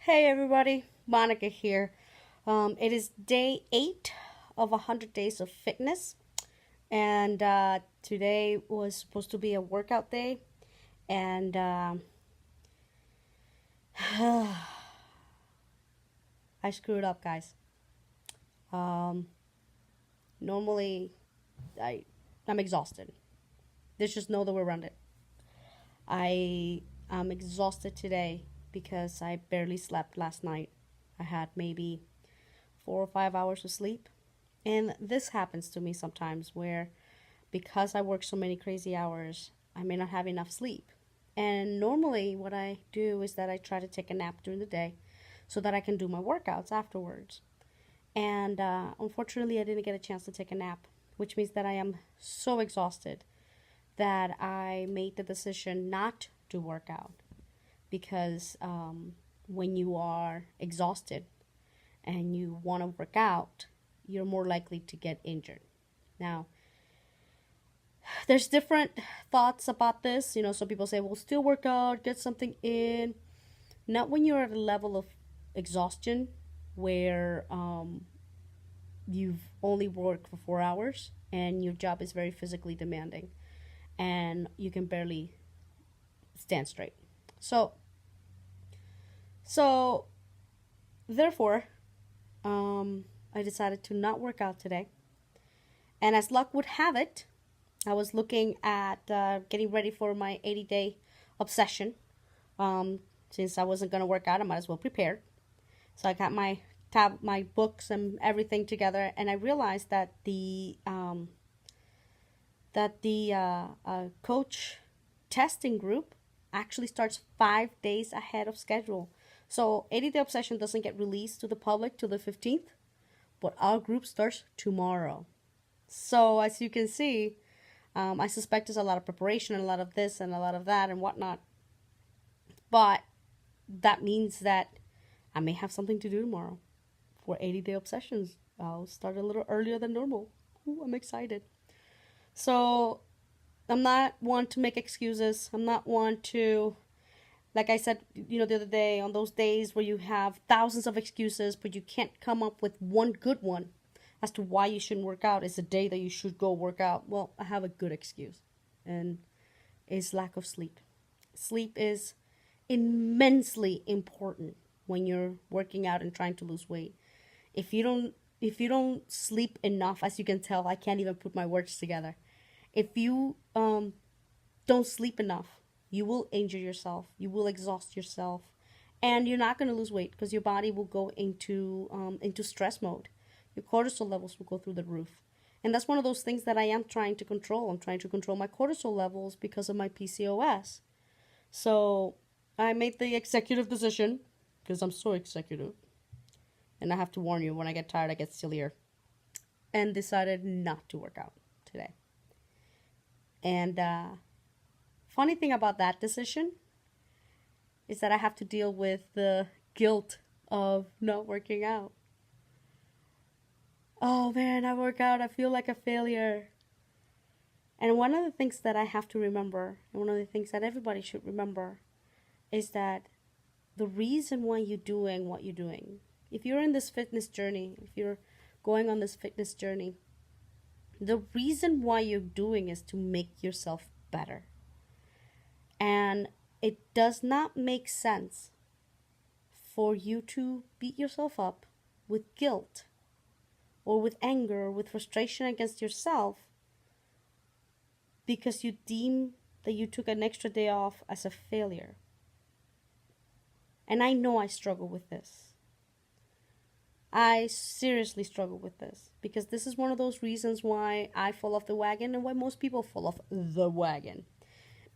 Hey everybody, Monica here. It is day 8 of 100 days of fitness, and today was supposed to be a workout day, and I screwed up, guys. Um, Normally, I I'm exhausted. There's just no other way around it. I am exhausted today because I barely slept last night. I had maybe 4 or 5 hours of sleep. And this happens to me sometimes where because I work so many crazy hours, I may not have enough sleep. And normally, what I do is that I try to take a nap during the day so that I can do my workouts afterwards. And unfortunately, I didn't get a chance to take a nap, which means that I am so exhausted that I made the decision not to work out because when you are exhausted and you want to work out, you're more likely to get injured. Now, there's different thoughts about this. Some people say, well, still work out, get something in. Not when you're at a level of exhaustion where you've only worked for 4 hours and your job is very physically demanding and you can barely stand straight. So, so therefore, I decided to not work out today. And as luck would have it, I was looking at getting ready for my 80-day obsession. Since I wasn't going to work out, I might as well prepare. So I got my books and everything together, and I realized that the coach testing group actually starts 5 days ahead of schedule. So 80-day obsession doesn't get released to the public till the 15th, but our group starts tomorrow. So as you can see, I suspect there's a lot of preparation and a lot of this and a lot of that and whatnot. But that means that I may have something to do tomorrow for 80-day obsessions. I'll start a little earlier than normal. Ooh, I'm excited. So I'm not one to make excuses. I'm not one to, like I said, the other day, on those days where you have thousands of excuses, but you can't come up with one good one as to why you shouldn't work out. It's the day that you should go work out. Well, I have a good excuse, and it's lack of sleep. Sleep is immensely important when you're working out and trying to lose weight. If you don't sleep enough, as you can tell, I can't even put my words together. If you don't sleep enough, you will injure yourself. You will exhaust yourself, and you're not going to lose weight because your body will go into stress mode. Your cortisol levels will go through the roof, and that's one of those things that I am trying to control. I'm trying to control my cortisol levels because of my PCOS. So I made the executive decision because I'm so executive, and I have to warn you, when I get tired, I get sillier, and decided not to work out today. And funny thing about that decision is that I have to deal with the guilt of not working out. Oh man, I work out, I feel like a failure. And one of the things that I have to remember, and one of the things that everybody should remember, is that the reason why you're doing what you're doing, if you're in this fitness journey, if you're going on this fitness journey, the reason why you're doing is to make yourself better. And it does not make sense for you to beat yourself up with guilt or with anger or with frustration against yourself because you deem that you took an extra day off as a failure. And I know I struggle with this. I seriously struggle with this because this is one of those reasons why I fall off the wagon and why most people fall off the wagon.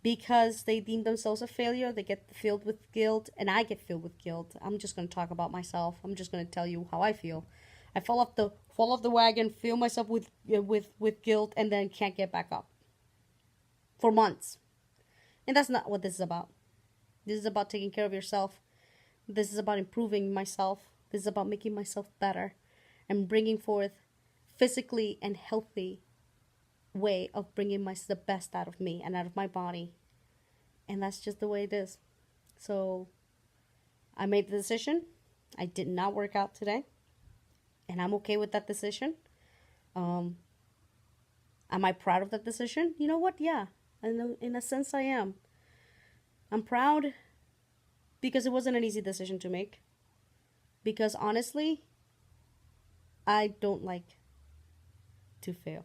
Because they deem themselves a failure, they get filled with guilt, and I get filled with guilt. I'm just going to talk about myself. I'm just going to tell you how I feel. I fall off the wagon, feel myself with guilt, and then can't get back up for months. And that's not what this is about. This is about taking care of yourself. This is about improving myself. This is about making myself better and bringing forth physically and healthy way of bringing the best out of me and out of my body. And that's just the way it is. So I made the decision. I did not work out today. And I'm okay with that decision. Am I proud of that decision? You know what? Yeah. In a sense, I am. I'm proud because it wasn't an easy decision to make. Because honestly, I don't like to fail.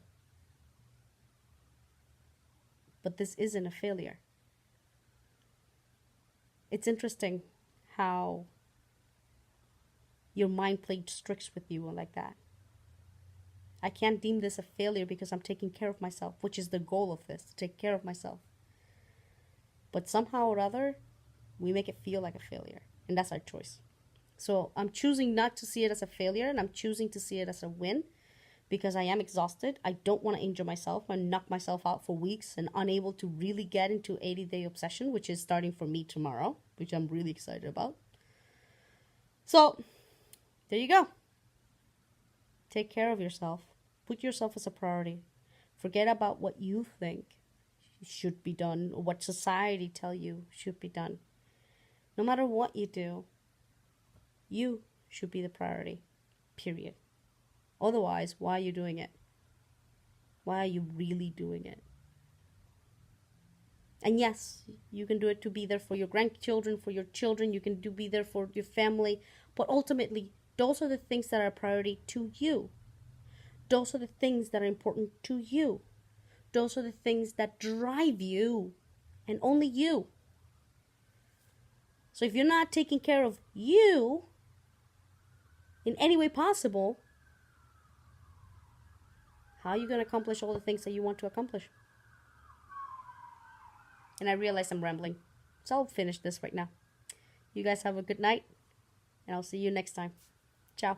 But this isn't a failure. It's interesting how your mind played tricks with you like that. I can't deem this a failure because I'm taking care of myself, which is the goal of this, to take care of myself. But somehow or other, we make it feel like a failure, and that's our choice. So I'm choosing not to see it as a failure, and I'm choosing to see it as a win because I am exhausted. I don't want to injure myself and knock myself out for weeks and unable to really get into 80-day obsession, which is starting for me tomorrow, which I'm really excited about. So there you go. Take care of yourself. Put yourself as a priority. Forget about what you think should be done or what society tell you should be done. No matter what you do, you should be the priority. Period. Otherwise, why are you doing it? Why are you really doing it? And yes, you can do it to be there for your grandchildren, for your children. You can be there for your family. But ultimately, those are the things that are a priority to you. Those are the things that are important to you. Those are the things that drive you and only you. So if you're not taking care of you in any way possible, how are you going to accomplish all the things that you want to accomplish? And I realize I'm rambling, so I'll finish this right now. You guys have a good night, and I'll see you next time. Ciao.